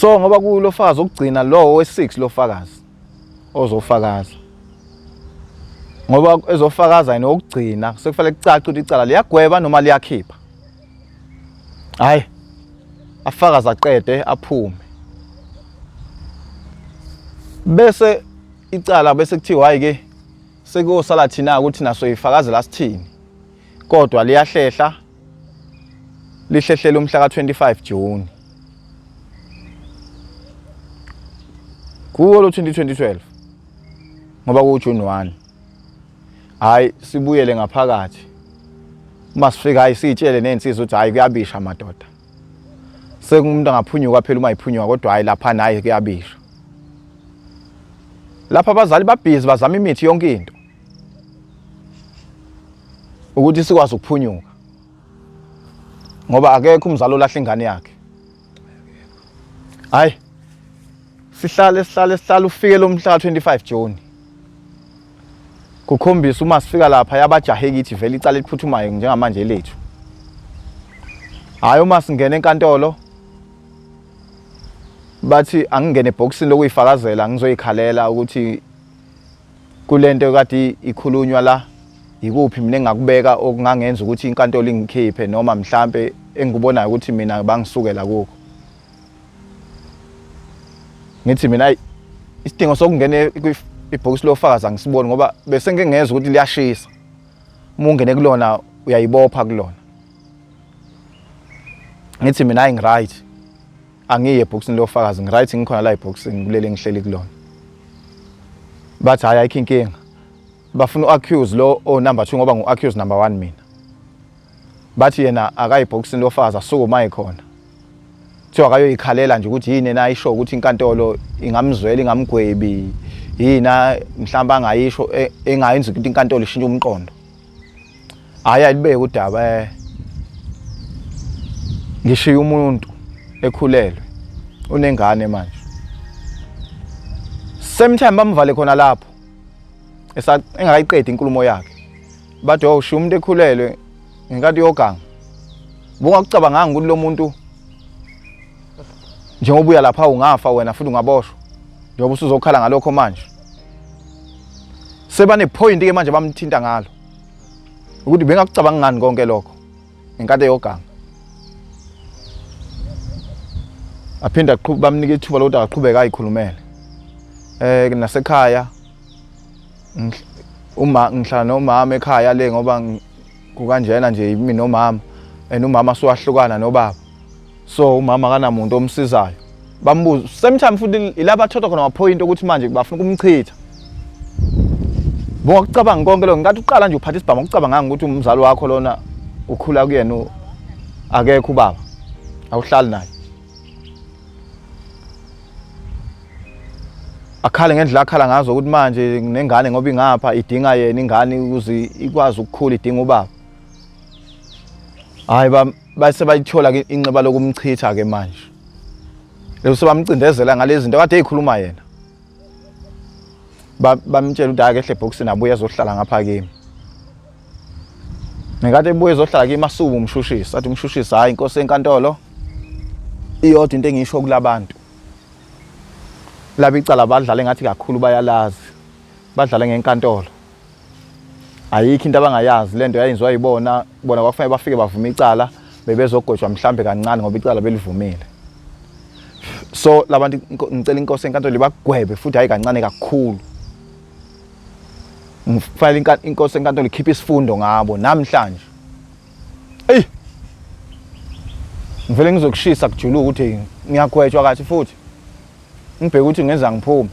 So ngoba kulofakazi okugcina lo we6 lofakazi ozofakaza. Ngoba ezofakaza yena okugcina sekufanele kucace ukuthi icala liyagweba noma liyakhipha. Hayi. Afakaza aqede aphume. Bese icala bese kuthiwa hayi ke sekuyosala thina ukuthi naso ifakazela sithini. Kodwa liyahlehla lihlehlela umhla ka25 June. Kuwo lo 2012 ngoba ku June 1. Hayi sibuyele ngaphakathi. Masifika hayi sitshele nensizwa ukuthi hayi kuyabisha madoda. Sekumuntu angaphunyuka phela uma iphunyuka kodwa hayi lapha naye kuyabisha. Lapha abazali babhizi bazama imithi yonke into ukuthi sikwazi ukuphunyuka. Ngoba akekho umzali olahla ingane yakhe. Hayi sihlale ufike lo mhla 25 June. Kukhombisa uma sifika lapha yabajahe kithi vele icala liphuthumayo njengamanje lethu. Hayi uma singena enkantolo bathi angingene eboxini lokuyifakazela ngizoyikhalela ukuthi kulento kade ikhulunywa la ikuphi mina engakubeka okungangenza ukuthi inkantolo ingikhiphe noma mhlambe engikubonayo ukuthi mina bangisukela kuko. Ngithi mina isidingo sokungena ibhox lofakaza ngisiboni ngoba bese ngeke ngeze ukuthi liyashisa. Uma ungene kulona uyayibopha kulona. Ngithi mina ngiright. Angiye eboxini lofakaza ngiright ngikhona la eboxini kulele ngihleli kulona. Bathi hayi ayikho inkinga. Bafuna uaccuse lo number 2 ngoba nguaccuse number 1 mina. Bathi yena akayibhoxini lofakaza sukuma ekhona. Kuthiwa akayoyikhalela nje ukuthi yini na isho ukuthi inkantolo ingamzwela ingamgwebi yina mhlamba angayisho engayenza ukuthi inkantolo ishintshe umqondo. Hayi ayibeke udaba ngishiya umuntu ekhulelwe unengane manje. Same time bamvale khona lapho engakayiqedi inkulumo yakhe. Bathi ushiya umuntu ekhulelwe ngenkathi yoganga. Bungakucabanganga ukuthi lo muntu njengoba uya lapha ungafa wena futhi ungaboshwa. Njengoba usuzokhala ngalokho manje. Sebane point ke manje bamthinta ngalo. Ukuthi bengakucabanga ngani konke lokho ngenkathi yoganga. Aphinda bamnika ithuba lokuthi aqhubeke ayikhulumele. Nasekhaya uma ngihlala nomama ekhaya le ngoba kukanjena nje yimi nomama umama sowahlukana nobaba. So umama kanamuntu omsizayo. Bambuza same time futhi ilaba thotho khona amapoint ukuthi manje bafuna ukumchitha. Bongakucabanga konke lokho ngathi uqala nje uphatha isibhamu ukucabanga ukuthi umzali wakho lona ukhula kuyena akekho ubaba. Awuhlali naye. Akhale ngendlela akhala ngazo ukuthi manje nengane ngoba ingapha idinga yena ingane ukuze ikwazi ukukhula idinga ubaba. Hayi base bayithola ke inxeba lokumchitha ke manje. Leso bamcindezela ngalezi zinto kade ezikhuluma yena. Bamtshela ukuthi ake ehle eboxini abuye ezohlala ngapha kimi. Ngekade ebuye ezohlala kimi asuku umshushisi, athi umshushisi hayi inkosi enkantolo iyodwa into engisho kulabantu. Laba icala badlala ngathi kakhulu bayalazi. Badlala ngenkantolo. Ayikho into abangayazi lento yayenziwa yibona bona kwafanele bafike bavuma icala bebezogojwa mhlambe kancane ngoba icala belivumile. So labantu ngicela inkosi enkantolo libagwebe futhi hayi kancane kakhulu. Ngifayile inkosi enkantolo ikhipha isifundo ngabo namhlanje. Ey. Ngivele ngizokushisa kujula ukuthi ngiyagwetshwa kathi futhi. Ngibheka ukuthi ngenza ngiphume.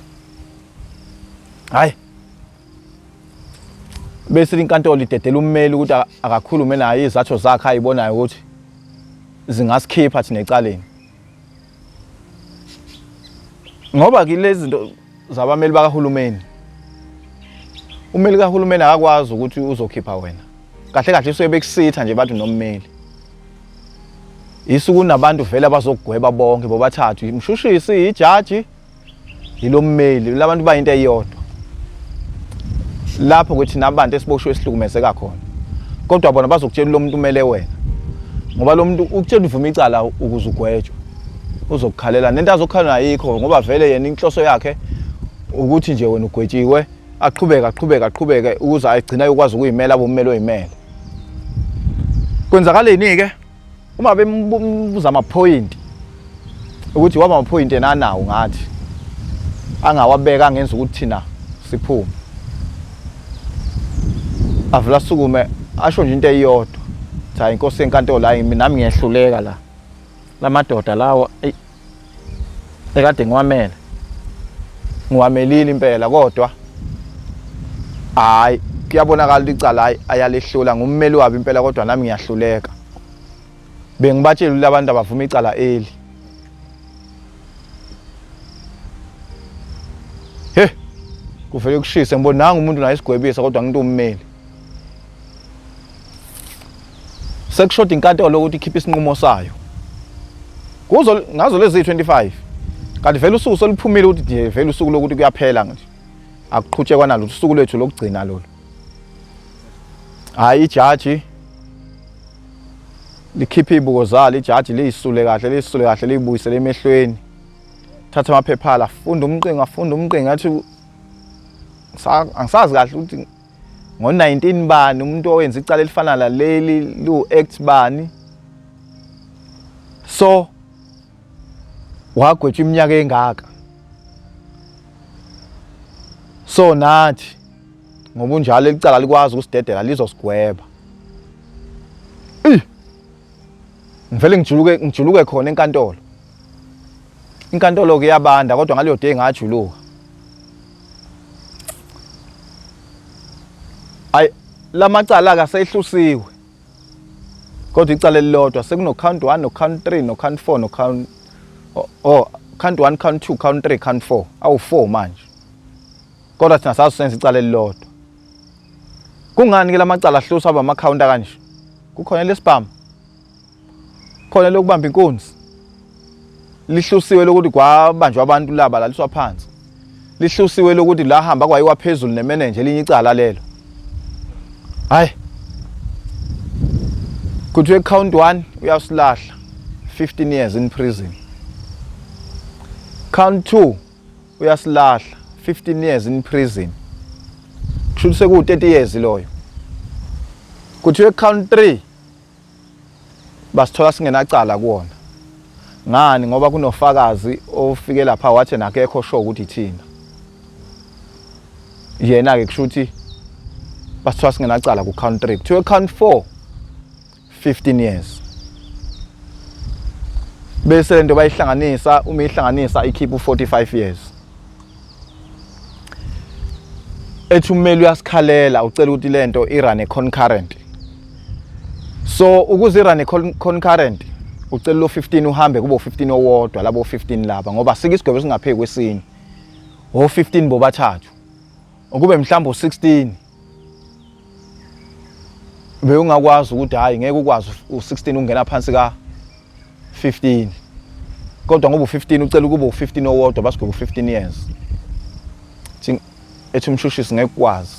Hayi. Bese inkantolo idedela ummeli ukuthi akakhulume naye izathu zakhe ayibonayo ukuthi zingasikhipha thina ecaleni. Ngoba kilezi zinto zabameli bakahulumeni. Ummeli kahulumeni akakwazi ukuthi uzokhipha wena. Kahle kahle usuke bekusitha nje bathi nommeli. Isuku nabantu vele abazogweba bonke bobathathu imshushisi ijaji yilommeli labantu bayinto eyodwa. Lapho kuthi nabantu esiboshwe esihlukumezeka khona. Kodwa bona bazokutshela lo muntu umele wena. Ngoba lo muntu ukutshela uvuma icala ukuze ugwetshwe. uzokukhalela nento azokukhala ayikho ngoba vele yena inhloso yakhe ukuthi nje wena ugwetshiwe aqhubeke ukuze ayigcina ukwazi ukuyimela abommeli oyimele. Kwenzakaleni ke uma bembuza ama point ukuthi waba ama point enanawo ngathi angawabeka angenza ukuthi thina siphume. Avela sukume asho nje into eyodwa. Cha inkosi yenkantolo la nami ngiyehluleka la. Lamadoda lawo ekade ngiwamele. Ngiwamelile impela kodwa hayi kuyabonakala icala ayalehlula ngummeli wabi impela kodwa nami ngiyahluleka. Bengibatshela labantu abavuma icala eli. He kuvele kushise ngibona nanga umuntu naye isigwebisa kodwa nginto ummeli. Sekushoda inkantolo ukuthi ikhiphe isinqumo sayo. Ngazo lezi 25 kanti vele usuku soluphumile ukuthi nje vele usuku lokuthi kuyaphela nje akuqhutshekwa nalo usuku lethu lokugcina lolo. Hayi ijaji likhiphe ibuko zalo ijaji liyisule kahle libuyisele emehlweni. Thatha amaphepha la funda umqinga athi angisazi kahle ukuthi ngo19 bani umuntu owenza icala elifana laleli lu act bani. So wagwetshwa iminyaka engaka. So nathi ngoba unjalo licala likwazi ukusidedela lizosigweba. Ngivele ngijuluke khona enkantolo. Inkantolo ke yabanda kodwa ngaleyo day ngajuluka. Ay lamacala ka seyihlusiwe. Kodwa icala elilodwa sekuno count 1 no count 3 no count 4 no count count 1 count 2 count 3 count 4 awu4 manje. Kodwa thina sasenza icala elilodwa. Kungani ke lamacala ahlusa aba counter kanje? Kukhona lesibhamu. Khona lokubamba inkunzi. Lihlusiwe lokuthi kwabanjwa abantu laba laliswa phansi. Lihlusiwe lokuthi la hamba kwayiwa phezulu nemanager elinye icala lelo. Hayi. Kuthi count 1 uyasilahla 15 years in prison. Count 2 uyasilahla 15 years in prison. Kusho seku 30 years loyo. Kuthi count 3 basithola singenacala kuona. Ngani ngoba kunofakazi ofike lapha wathi nakekho sho ukuthi thina. Yena ke kushuthi basithola singenacala ku count 3. Kuthi count 4 15 years. Bese lento bayihlanganisa uma ihlanganisa ikhipha 45 years. Ethumeli uyasikhalela ucela ukuthi lento irane concurrent. So ukuze irane concurrent ucela lo 15 uhambe kubo 15 owodwa labo 15 laba ngoba sike isigwebo singapheki kwesini. O 15 bobathathu. Ukube mhlawumbe u16 bewungakwazi ukuthi hayi ngeke ukwazi u16 ungena phansi ka 15. Kodwa ngoba u15 ucela ukuba u15 owodwa basigwebo 15 years. Thi ethi umshushisi ngeke kwazi.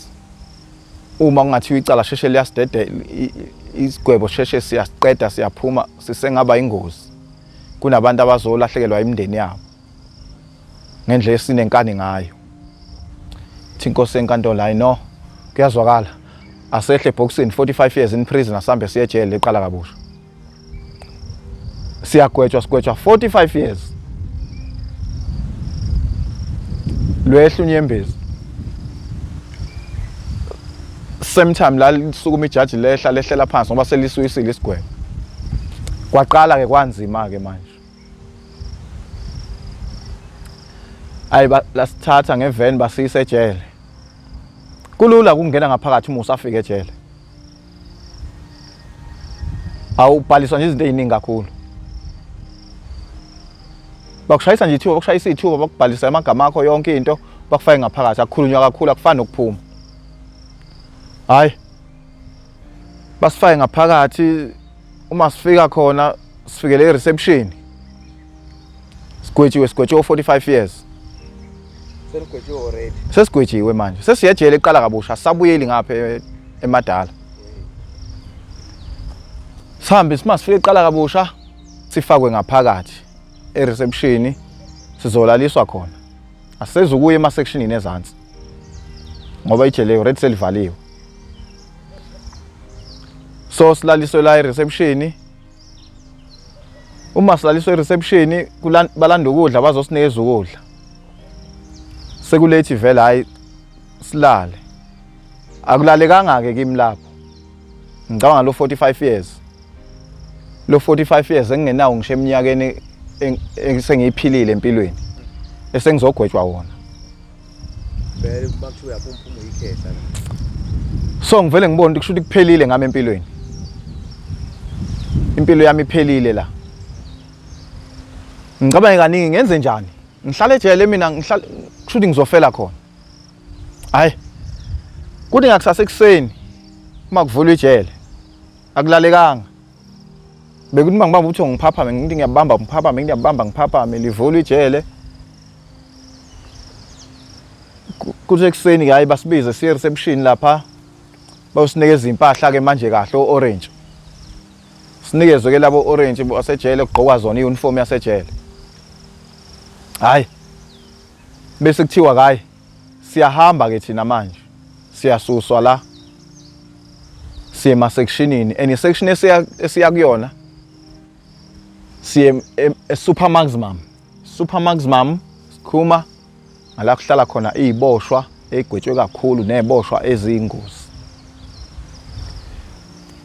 Uma kungathiwa icala sheshe liyasidede isigwebo sheshe siyasiqeda siyaphuma sisengaba ingozi. Kunabantu abazolahlekelwa imindeni yabo. Ngendlela esinenkani ngayo. Thi inkosi enkantolo hayi no kuyazwakala. Asehle boxing 45 years in prison asambe siye jail eqala kabusha. Siyagwetshwa 45 years. Lwehlu nyembezi. Same time la lisukuma ijaji lehlela phansi ngoba selisuwisile isigwebo. Kwaqala ke kwanzima ke manje. Ayi lasithatha ngevan basiyise ejele. Kulula kungena ngaphakathi uma usafika ejele. Awubhaliswa nje izinto eziningi kakhulu. Bakushayisa nje ithuba, bakushayisa ithuba bakubhalisa amagama akho yonke into bakufake ngaphakathi akukhulunywa kakhulu akufani nokuphuma. Hayi. Basifake ngaphakathi uma sifika khona sifikele ereception. Sigwetshiwe 45 years. Seligwetshiwe already. Sesigwetshiwe manje. Sesiyejele eqala kabusha sabuyeli ngapha emadala. Sihambe simasifike eqala kabusha sifakwe ngaphakathi. e-reception sizolaliswa khona. Asisezukuya ema-sectionini ezansi ngoba ijele already selivaliwe. So silaliswe la e-reception. Uma silaliswe e-reception balanda ukudla bazosinikeza ukudla. Sekulethi vele hayi silale. Akulalekanga ke kimi lapho. Ngicabanga lo 45 years. Lo 45 years engingenawo ngisho eminyakeni engisengiyiphilile empilweni. Esengizogwetshwa wona. Vele bakuthiwa uyaphuma uyikhetha. So ngivele ngibona ukuthi kushuthi kuphelile ngami empilweni. Impilo yami iphelile la. Ngicabanga kaningi ngenze njani? Ngihlale ejele mina kushuthi ngizofela khona. Hayi. Kuthi ngakusasa ekseni uma kuvulwa ijele akulalekanga. Bekuthi mangibamba ukuthi ngiphapha ngithi ngiyabamba ngiphapha ngiyabamba ngiphapha livulwa ijele. Kuthi ekseni hayi basibize siye reception lapha. Bawusinikeza impahla ke manje kahle orange. Sinikezwe ke labo orange basejele kugqokwa zona iuniform yasejele. Hayi. Bese kuthiwa hayi siyahamba ke thina manje. Siyasuswa la. Siye ema-sectionini. And i-section esiya kuyona siye e-super maximum. Super maximum sikhuma ngala kuhlala khona iziboshwa egwetshwe kakhulu neziboshwa eziyingozi.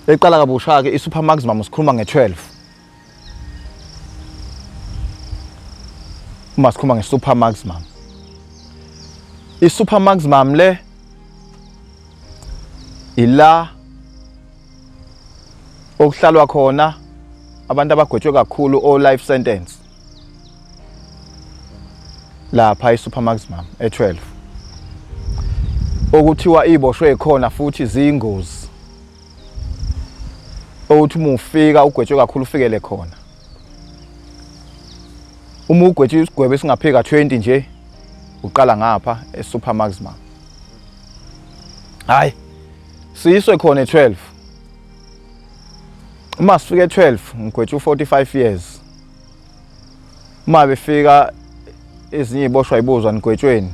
Eqala kabusha ke i-super maximum sikhuluma nge-12. Uma sikhuluma nge-super maximum. I-super maximum le ila okuhlalwa khona abantu abagwetshwe kakhulu o life sentence. Lapha i-super maximum e-12. Okuthiwa iziboshwe khona futhi ziyingozi. Othi uma ufika ugwetshwe kakhulu ufikele khona. Uma ugwetshwe isigwebo esingaphika 20 nje uqala ngapha e-super maximum. Hayi. Siyiswe khona e-12. Uma sifika e-12 ngigwetshwe 45 years. Uma befika ezinye iziboshwa ibuzwa ngigwetshweni.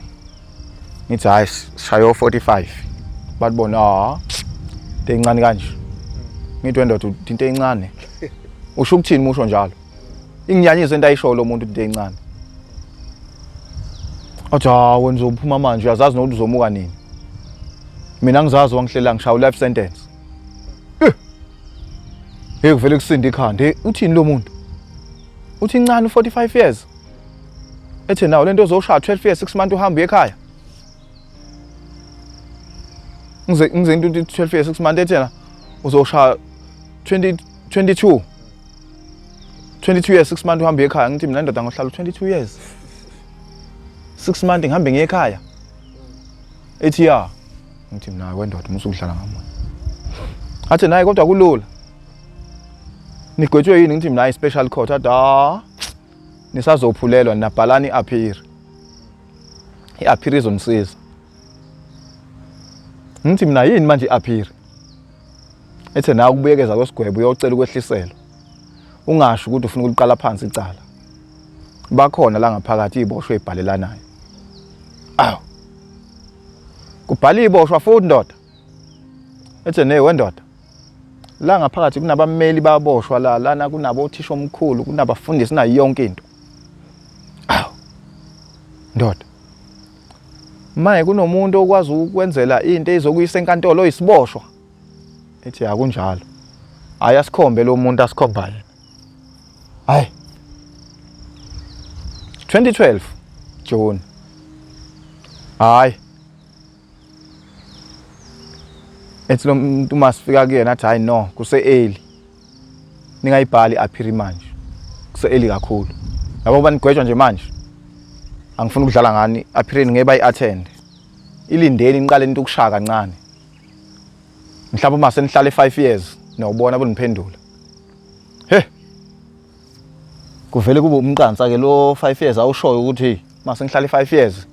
Ngithi hayi shayo 45. Batibona into encane kanje. Ngithi wendoda into encane. Usho ukuthini musho njalo? Inginyanyise into ayisho lo muntu into encane. Athi wena uzophuma manje uyazazi nokuthi uzomuka nini. Mina ngizazi wangihlela ngishaya life sentence. Hey kuvele kusindi ikhanda. Uthini lo muntu? Uthi incane 45 years. Ethe nawo lento ozoshaya 12 years 6 months uhamba ekhaya. Ngize into 12 years 6 months ethena uzoshaya 22 years 6 months uhamba ekhaya. Ngithi mina ndoda ngohlala 22 years 6 months ngihambe ngiye ekhaya. Ethi ya ngithi mina wendoda musukuhlala ngamuntu. Athi naye kodwa kulula. Nigwetshwe yini ngithi mina i-special court athi nisazophulelwa nabhalani i-appeal. I-appeal izonisiza. Ngithi mina yini manje i-appeal? Ethe nawe ukubuyekeza kwesigwebo uyocela ukwehliselwa. Ungasho ukuthi ufuna ukuliqala phansi icala. Bakhona la ngaphakathi iziboshwe ezibhalelanayo. Aw. Kubhala iziboshwa futhi ndoda. Ethe wendoda. La ngaphakathi kunabameli baboshwa lana kunabo othisha omkhulu kunabafundisi nayo yonke into. Aw. Ndoda. Manje kunomuntu okwazi ukwenzela into ezokuyisa enkantolo oyisiboshwa. Ethi akunjalo. Hayi asikhombe lo muntu asikhomba yena. Hayi. 2012 June. Hayi. Ethi lo muntu masifika kuyena athi hayi no kuse-early. Ningayibhali i-appeal manje. Kuse-early kakhulu. Yabo banigwetshwa nje manje. Angifuni ukudlala ngani i-appeal ngeke bayi-attend. Ilindeni niqale into ukushaya kancane. Mhlawumbe uma senihlale 5 years nowubona boniphendula. He. Kuvele kube umqansa ke lo 5 years awushoyo ukuthi mase ngihlale 5 years.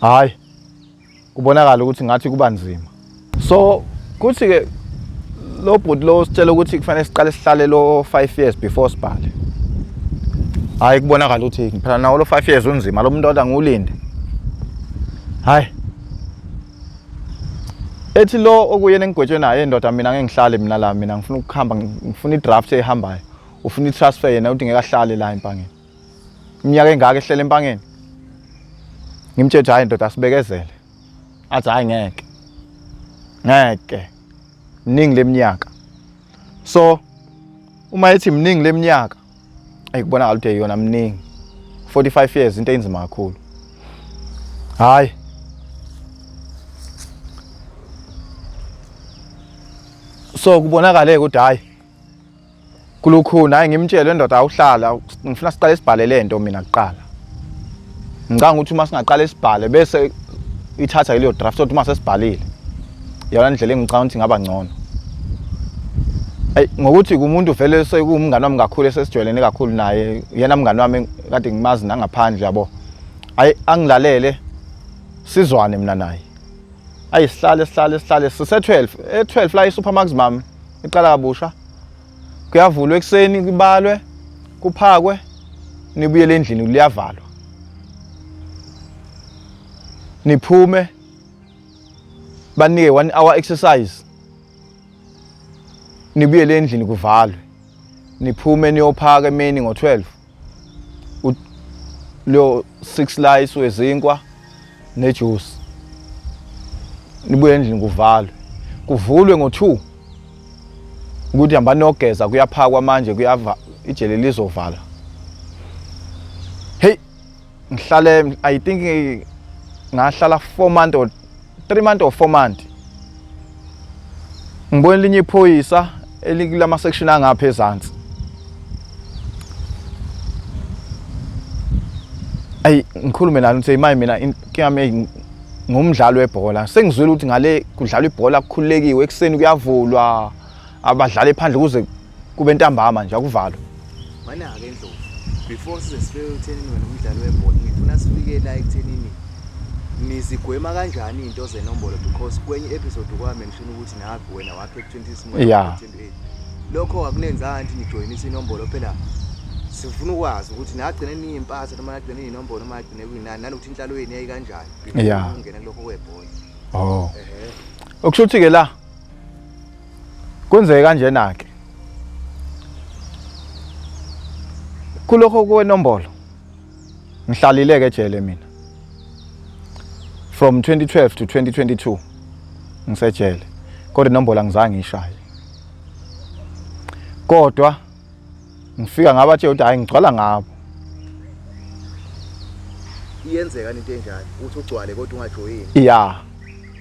Hayi. Kubonakala ukuthi ngathi kuba nzima. So kuthi ke lo bhuti lo sitshela ukuthi kufanele siqale sihlale lo 5 years before sibhale. Hayi kubonakala ukuthi phela nawo lo 5 years unzima lo mntoda ngiwulinde. Hayi. Ethi lo okuyena engigwetshwe naye indoda mina ngeke ngihlale mina la mina ngifuna ukuhamba ngifuna idraft ehambayo. Ufuna itransfer yena uthi ngeke ahlale la empangeni. Iminyaka engaka ehlele empangeni. Ngimtshela hayi indoda asibekezele. Athi hayi ngeke. Ngeke. Mningi leminyaka. So uma ethi mningi leminyaka ayikubonakala ukuthi yona mningi. 45 years into enzima kakhulu. Hayi. So kubonakala ukuthi hayi kulukhuna hayi ngimtshele indoda awuhlala ngifuna siqale sibhale lento mina kuqala. Ngicanga ukuthi uma singaqala sibhale bese ithatha leyo draft ukuthi uma sesibhalile. Yona indlela engicanga ukuthi ngaba ngcono. Ay ngokuthi kumuntu vele sekuwumngane wami kakhulu esesijwayelene kakhulu naye yena umngane wami kade ngimazi nangaphandle yabo. Ay angilalele sizwane mina naye. Ayi sihlale sise 12 e12 la eSupermax mami iqala kabusha kuyavulwa ekseni kubalwe kuphakwe nibuyele endlini liyavalwa niphume banike 1 hour exercise nibuyele endlini kuvalwe niphume niyophaka emini ngo12 lo 6 lights wezinkwa nejuice nibuye endlini kuvalwe kuvulwe ngo2 ukuthi hamba nogeza kuyaphakwa manje kuyava ijele lizovala. Hey ngihlale I think ngahlala 4 months or 3 months or 4 months ngibona linye iphoyisa elikulama section angapha ezantsi ay ngikhulume nalo ngithi mayi mina inkinga ngumdlalo webhola sengizwela ukuthi ngale kudlalwa ibhola kukhululekiwe ekseni kuyavulwa abadlali ephandle kuze kube ntambama nje akuvalwa mana ake Ndlovu before sisifike ekuthenini wena umdlalo webhola ngifuna sifike la ekuthenini nizigwema kanjani into zenombolo because kwenye episode kwamention ukuthi naku wena wakhe 20 simoya 28 lokho akunenzanga ukuthi nijoinise inombolo phela sifuna ukwazi ukuthi nagcina niyimpatha noma nagcina inombolo noma nagcina kuyinani nanokuthi inhlalo yeni yayi kanjani ungena lokho kwebhola. Oh okusho ukuthi ke la kwenzeke kanjena ke kulokho kwenombolo ngihlalile ke ejele mina from 2012 to 2022 ngisejele kodwa inombolo angizange ngishaya kodwa ngifika ngabathe ukuthi hayi ngigcwala ngabo iyenzeka into enjani uthi ugcwale kodwa ungajoyini yeah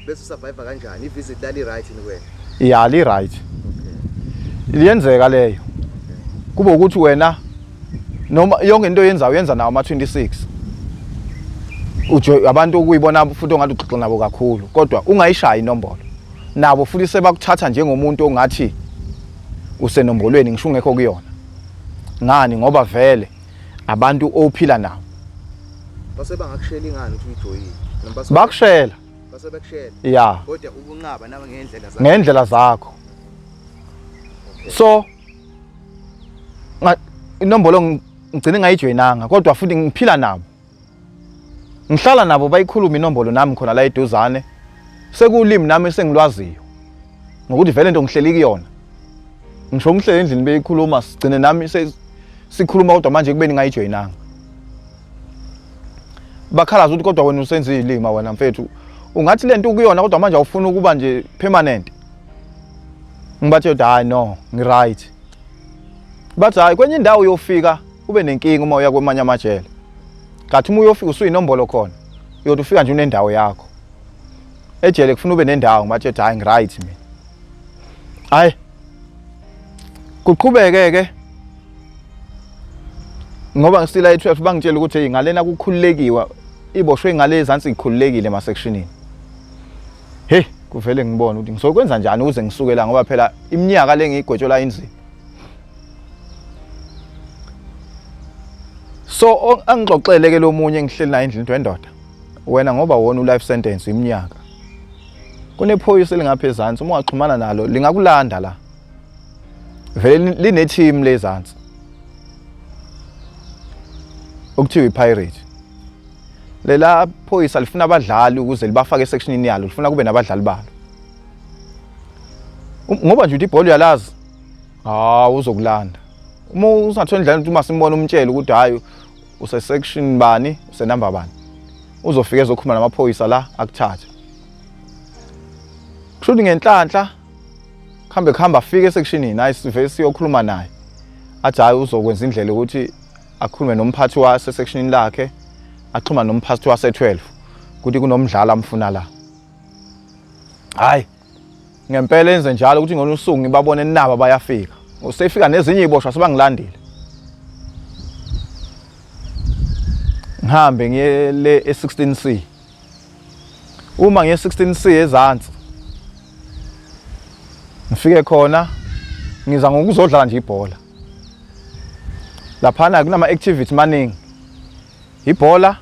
bese survive kanjani ivisit lali right ni wena yeah li right liyenzeka leyo kube ukuthi wena noma yonke into yenza nawo ama 26 ujo abantu ukuyibona futhi ongathi uxoxa nabo kakhulu kodwa ungayishaya inombolo nabo futhi sebakuthatha njengomuntu ongathi usenombolweni ngisho ungekho kuyona ngani ngoba vele abantu ophila nabo base bangakushela ingani ukuthi ujoyini bakushela base bekushela yeah kodwa ubunqaba nawe ngendlela zakho so inombolo ngigcine ngayijoyinanga kodwa futhi ngiphila nabo ngihlala nabo bayikhuluma inombolo nami khona la eduzane sekulimi nami sengilwaziyo ngokuthi vele into ngihleli kuyona ngisho ngihlele endlini beyikhuluma sigcine nami sikhuluma kodwa manje kube ningayijoyinanga bakhalaza ukuthi kodwa wena usenza ilima wena mfethu ungathi lento ukuyona kodwa manje awufuna ukuba nje permanent ngibathe ukuthi hayi no ngi right bathi hayi kwenye indawo uyofika ube nenkinga uma uya kwemanye amajele kathi uma uyofika usuyinombolo khona uyothi ufika nje unendawo yakho ejele kufuna ube nendawo ngibathe ukuthi hayi ngi right mina hayi kuqhubeke ke ngoba ngisila e12 bangitshela ukuthi ngalena kukhululekiwe iboshwe ingale ezantsi ikhululekile ema sectionini hey kuvele ngibona ukuthi ngizokwenza njani ukuze ngisuke la ngoba phela iminyaka lengigwetshola inzima so angixoxele ke lo munye engihleli naye endlini wendoda wena ngoba wona u-life sentence iminyaka kunephoyisa elingaphezantsi uma ungaxhumana nalo lingakulanda la vele line team lezantsi okuthiwa i-pirate. Lela phoyisa lifuna abadlali ukuze libafake esectionini yalo, lifuna kube nabadlali balo. Ngoba nje ibhola uyalazi, uzokulanda. Uma usathona indlela ukuthi uma simbona umtshela ukuthi hayi use section bani, use number bani. Uzofika ezokhuluma namaphoyisa la akuthathe. Kusho ngenhlanhla khamba afike esectionini, hayi sive siyokhuluma naye. Athi hayi uzokwenza indlela ukuthi akhulume nomphathi wase sectionini lakhe, axhuma nomphathi wase 12 ukuthi kunomdlalo amfuna la. Hayi ngempela enze njalo ukuthi ngone usuku ngibabone naba bayafika. Usefika nezinye iboshwa sebangilandile. Ngihambe ngiye le e16C. Uma ngiye 16C ezantsi ngifike khona ngiza ngokuzodlala nje ibhola. Laphana kunama activity maningi. Ibhola,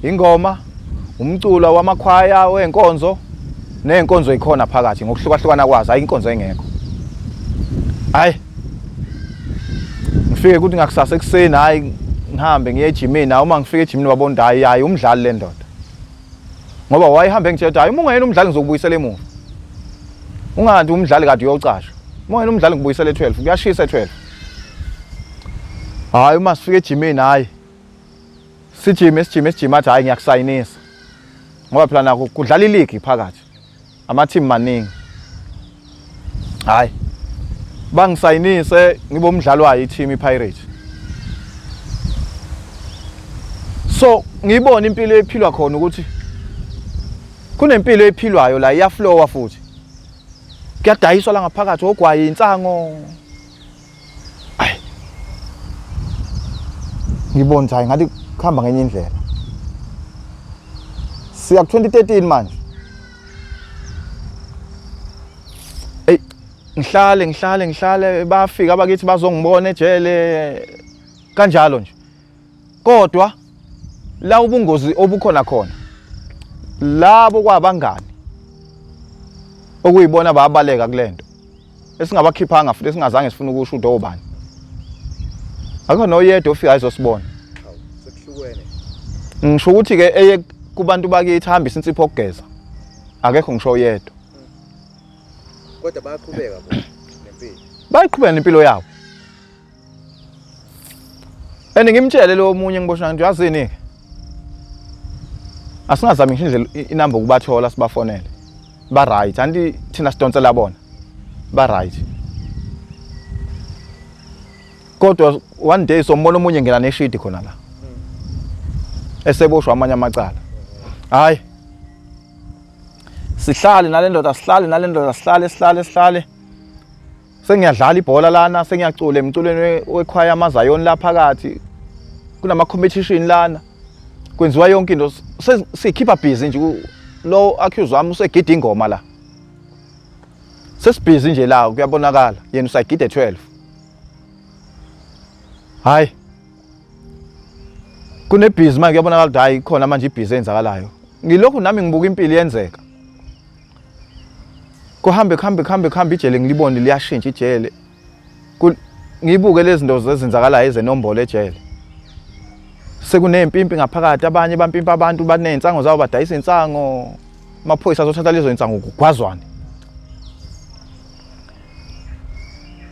ingoma, umculo wamakhwaya wenkonzo nenkonzo ikhona phakathi ngokuhlukahlukana kwazo, hayi inkonzo engekho. Hayi ngifike ukuthi ngakusasa ekseni hayi ngihambe ngiye ejimini, uma ngifike ejimini wabona hayi umdlali le ndoda. Ngoba wayehamba ngitshela hayi uma ungena umdlali ngizokubuyisela emuva. Ungathi umdlali kade uyocasha. Uma ungena umdlali ngibuyisela e12, kuyashisa e12. Hayi uma sifike ejimini hayi sijime athi hayi ngiyakusayinisa. Ngoba phela nakho kudlala iligi phakathi. Ama team maningi. Hayi bangisayinise ngibe umdlali wayo i-team iPirate. So ngiyibona impilo ephilwa khona ukuthi kunempilo ephilwayo la iyaflowa futhi. Kuyadayiswa la ngaphakathi ogwayi insango. Hayi ngibona hayi ngathi kuhamba ngenye indlela. Siya ku 2013 manje. Ngihlale bafika abakithi bazongibona ejele kanjalo nje. Kodwa la ubungozi obukhona khona labo kwabangani okuyibona bayabaleka kulento esingabakhiphanga futhi singazange sifune ukusho ukuthi obani. Akho noyedwa ofika izosibona. Sekuhlukene. Ngisho ukuthi ke eye kubantu bakithi hambisa insipho okugeza. Akekho ngisho yedwa. Kodwa bayaqhubeka bo nempilo. Bayiqhubeka nempilo yabo. Ngimtshele lo omunye ngiboshana nje yazini ke. Asingazami ngisho indlela inamba ukubathola sibafonele. Ba right, anti thina sidonsela bona. Ba right. Kodwa one day sombona omunye ngena neshidi khona la. Eseboshwa amanye amacala. Hayi. Sihlale nalendoda sihlale. Sengiyadlala ibhola lana, sengiyacula emculweni wekhwaya amaZion la phakathi. Kunama competition lana. Kwenziwa yonke into sikhipha busy nje lo accuse wami usegida ingoma la. Sesibhizi nje la kuyabonakala yena usagida 12. Hayi. Kunebhizi manje kuyabonakala ukuthi hayi khona manje ibhizi enzakalayo. Ngilokhu nami ngibuka impilo yenzeka. Kuhambe ijele ngilibone liyashintsha ijele. Ngibuke lezi zinto zezenzakalayo ezenombolo ejele. Sekunempimpi ngaphakathi, abanye bampimpa abantu banensango zabo badayisa insango. Amaphoyisa azothatha lezo insango kugwazwane.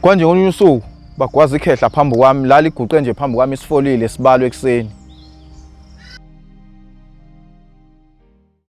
Kwanje ngolunye usuku bagwaza ikhehla phambi kwami, la liguqe nje phambi kwami isifolile sibalwe ekseni.